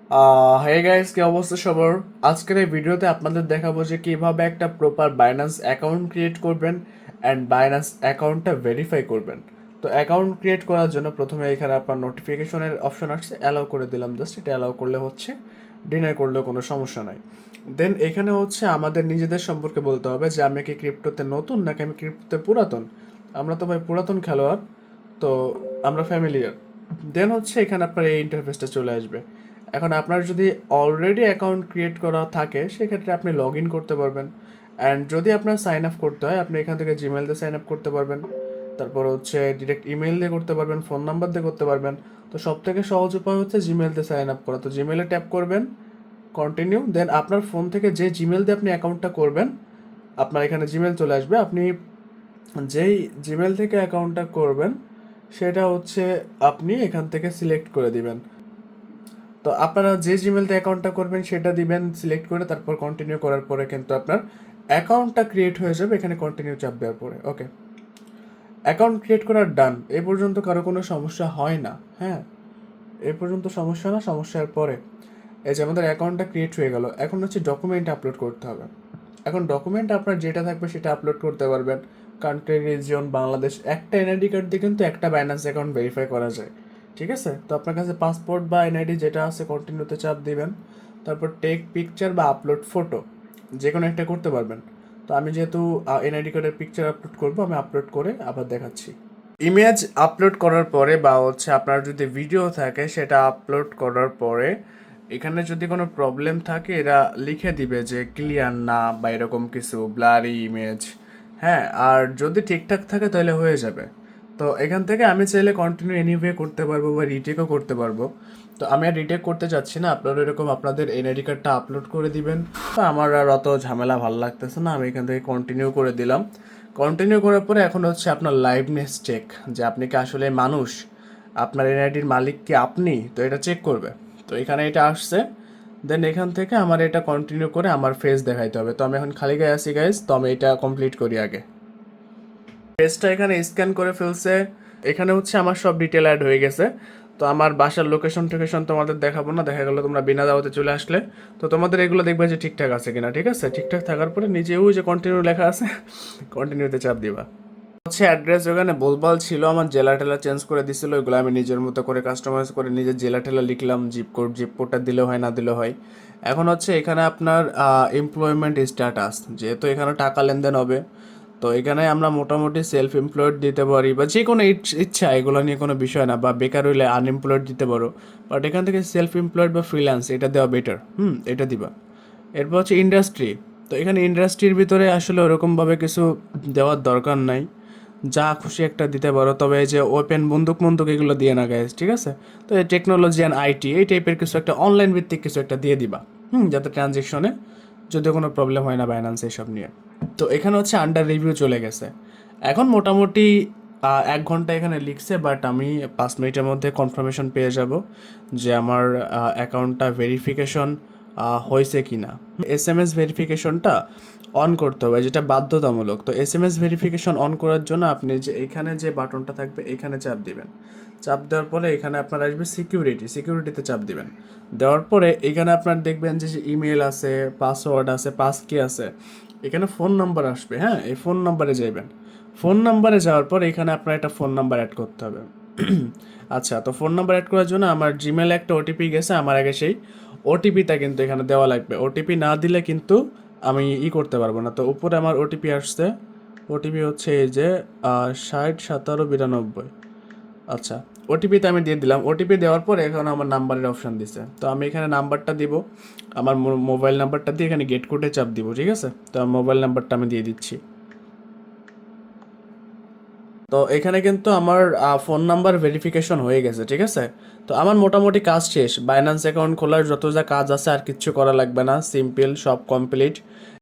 Hey guys, কি অবস্থা সবার? আজকের এই ভিডিওতে আপনাদের দেখাবো যে কিভাবে একটা প্রপার বাইন্যান্স অ্যাকাউন্ট ক্রিয়েট করবেন অ্যান্ড বাইন্যান্স অ্যাকাউন্টটা ভেরিফাই করবেন। তো অ্যাকাউন্ট ক্রিয়েট করার জন্য প্রথমে এখানে আপনার নোটিফিকেশনের অপশন আসছে, অ্যালাউ করে দিলাম। জাস্ট এটা অ্যালাউ করলে হচ্ছে, ডিনাই করলেও কোনো সমস্যা নাই। দেন এখানে হচ্ছে আমাদের নিজেদের সম্পর্কে বলতে হবে যে আমি কি ক্রিপ্টোতে নতুন নাকি আমি ক্রিপ্টোতে পুরাতন। আমরা তো ভাই পুরাতন খেলোয়াড়, তো আমরা ফ্যামিলিয়ার। দেন হচ্ছে এখানে আপনার এই ইন্টারফেসটা চলে আসবে। এখন আপনার যদি অলরেডি অ্যাকাউন্ট ক্রিয়েট করা থাকে সেক্ষেত্রে আপনি লগ ইন করতে পারবেন। অ্যান্ড যদি আপনার সাইন আপ করতে হয় আপনি এখান থেকে জিমেল দিয়ে সাইন আপ করতে পারবেন, তারপর হচ্ছে ডিরেক্ট ইমেল দিয়ে করতে পারবেন, ফোন নাম্বার দিয়ে করতে পারবেন। তো সব থেকে সহজ উপায় হচ্ছে জিমেল দিয়ে সাইন আপ করা। তো জিমেলে ট্যাপ করবেন, কন্টিনিউ। দেন আপনার ফোন থেকে যে জিমেল দিয়ে আপনি অ্যাকাউন্টটা করবেন আপনার এখানে জিমেল চলে আসবে। আপনি যেই জিমেল থেকে অ্যাকাউন্টটা করবেন সেটা হচ্ছে আপনি এখান থেকে সিলেক্ট করে দিবেন। তো আপনারা যে জিমেলতে অ্যাকাউন্টটা করবেন সেটা দিবেন সিলেক্ট করে, তারপর কন্টিনিউ করার পরে কিন্তু আপনার অ্যাকাউন্টটা ক্রিয়েট হয়ে যাবে এখানে কন্টিনিউ চাপ দেওয়ার পরে। ওকে, অ্যাকাউন্ট ক্রিয়েট করার ডান। এ পর্যন্ত কারো কোনো সমস্যা হয় না। হ্যাঁ, এ পর্যন্ত সমস্যা না, সমস্যার পরে এই যে আমাদের অ্যাকাউন্টটা ক্রিয়েট হয়ে গেল। এখন হচ্ছে ডকুমেন্ট আপলোড করতে হবে। এখন ডকুমেন্ট আপনার যেটা থাকবে সেটা আপলোড করতে পারবেন। কান্ট্রি, রিজিয়ন, বাংলাদেশ, একটা এনআইডি কার্ড দিয়ে কিন্তু একটা বাইন্যান্স অ্যাকাউন্ট ভেরিফাই করা যায়। ঠিক আছে, তো আপনার কাছে পাসপোর্ট বা এনআইডি যেটা আছে কন্টিনিউতে চাপ দিবেন। তারপর টেক পিকচার বা আপলোড ফটো যে কোনো একটা করতে পারবেন। তো আমি যেহেতু এনআইডি কার্ডের পিকচার আপলোড করবো, আমি আপলোড করে আবার দেখাচ্ছি। ইমেজ আপলোড করার পরে বা হচ্ছে আপনার যদি ভিডিও থাকে সেটা আপলোড করার পরে এখানে যদি কোনো প্রবলেম থাকে এরা লিখে দিবে যে ক্লিয়ার না বা এরকম কিছু ব্লারি ইমেজ। হ্যাঁ, আর যদি ঠিকঠাক থাকে তাহলে হয়ে যাবে। তো এখান থেকে আমি চাইলে কন্টিনিউ এনিওয়ে করতে পারবো বা রিটেকও করতে পারবো। তো আমি আর রিটেক করতে চাচ্ছি না, আপনারা এরকম আপনাদের এনআইডি কার্ডটা আপলোড করে দিবেন। তো আমার আর অত ঝামেলা ভালো লাগতেছে না, আমি এখান থেকে কন্টিনিউ করে দিলাম। কন্টিনিউ করার পরে এখন হচ্ছে আপনার লাইভনেস চেক, যে আপনি কি আসলে মানুষ, আপনার এনআইডির মালিক কি আপনি, তো এটা চেক করবে। তো এখানে এটা আসছে। দেন এখান থেকে আমার এটা কন্টিনিউ করে আমার ফেস দেখাইতে হবে। তো আমি এখন খালি গায়ে আছি গাইজ, তো আমি এটা কমপ্লিট করি আগে। ফেসটা এখানে স্ক্যান করে ফেলছে। এখানে হচ্ছে আমার সব ডিটেল অ্যাড হয়ে গেছে। তো আমার বাসার লোকেশন টোকেশন তোমাদের দেখাবো না, দেখা গেলো তোমরা বিনা দাওয়াতে চলে আসলে। তো তোমাদের এগুলো দেখবে যে ঠিকঠাক আছে কিনা। ঠিক আছে, ঠিকঠাক থাকার পরে নিজেও যে কন্টিনিউ লেখা আছে কন্টিনিউতে চাপ দিবা। হচ্ছে অ্যাড্রেস ওখানে ভুলভাল ছিল, আমার জেলা টেলা চেঞ্জ করে দিছিল, ওইগুলো আমি নিজের মতো করে কাস্টমাইজ করে নিজের জেলা টেলা লিখলাম। জিপ কোডটা দিলেও হয়, না দিলেও হয়। এখন হচ্ছে এখানে আপনার এমপ্লয়মেন্ট স্ট্যাটাস, যেহেতু এখানে টাকা লেনদেন হবে, তো এখানে আমরা মোটামুটি সেলফ এমপ্লয়েড দিতে পারি বা যে কোনো ইচ্ছা, এগুলো নিয়ে কোনো বিষয় না। বা বেকার হইলে আনএমপ্লয়েড দিতে পারো, বাট এখান থেকে সেলফ এমপ্লয়েড বা ফ্রিল্যান্স এটা দেওয়া বেটার। এটা দিবা। এরপর হচ্ছে ইন্ডাস্ট্রি। তো এখানে ইন্ডাস্ট্রির ভিতরে আসলে ওরকমভাবে কিছু দেওয়ার দরকার নাই, যা খুশি একটা দিতে পারো। তবে এই যে ওপেন বন্দুক মন্দুক এগুলো দিয়ে না গাইজ, ঠিক আছে? তো এই টেকনোলজি অ্যান্ড আইটি এই টাইপের কিছু একটা অনলাইন ভিত্তিক কিছু একটা দিয়ে দিবা, যাতে ট্রানজেকশনে যদি কোনো প্রবলেম হয় না বাইন্যান্স এসব নিয়ে। তো এখানে হচ্ছে আন্ডার রিভিউ চলে গেছে। এখন মোটামুটি 1 ঘন্টা এখানে লিখছে, বাট আমি 5 মিনিটের মধ্যে কনফার্মেশন পেয়ে যাব যে আমার অ্যাকাউন্টটা ভেরিফিকেশন হয়েছে কি না। এসএমএস ভেরিফিকেশনটা অন করতে হবে, যেটা বাধ্যতামূলক। তো এসএমএস ভেরিফিকেশন অন করার জন্য আপনি যে এখানে যে বাটনটা থাকবে এখানে চাপ দিবেন। চাপ দেওয়ার পরে এখানে আপনার আসবে সিকিউরিটিতে চাপ দিবেন। দেওয়ার পরে এখানে আপনার দেখবেন যে ইমেল আছে, পাসওয়ার্ড আছে, পাস কি আছে, এখানে ফোন নাম্বার আসবে। হ্যাঁ, এই ফোন নাম্বারে যাবেন। ফোন নাম্বারে যাওয়ার পর এখানে আপনার একটা ফোন নাম্বার অ্যাড করতে হবে। আচ্ছা, তো ফোন নাম্বার অ্যাড করার জন্য আমার জিমেলে একটা ওটিপি গেছে, আমার আগে সেই ওটিপিটা কিন্তু এখানে দেওয়া লাগবে। ওটিপি না দিলে কিন্তু আমি করতে পারবো না। তো উপরে আমার ওটিপি আসছে, ওটিপি হচ্ছে এই যে 60 17 92। আচ্ছা, ওটিপিতে আমি দিয়ে দিলাম। ওটিপি দেওয়ার পর এখন আমার নাম্বারের অপশান দিছে, তো আমি এখানে নাম্বারটা দিব। আমার মোবাইল নাম্বারটা দিয়ে এখানে গেট কোডে চাপ দিব। ঠিক আছে, তো আমার মোবাইল নাম্বারটা আমি দিয়ে দিচ্ছি। তো এখানে কিন্তু আমার ফোন নাম্বার ভেরিফিকেশন হয়ে গেছে। ঠিক আছে, তো আমার মোটামুটি কাজ শেষ। বাইন্যান্স অ্যাকাউন্ট খোলার যত যা কাজ আছে আর কিচ্ছু করা লাগবে না, সিম্পল, সব কমপ্লিট।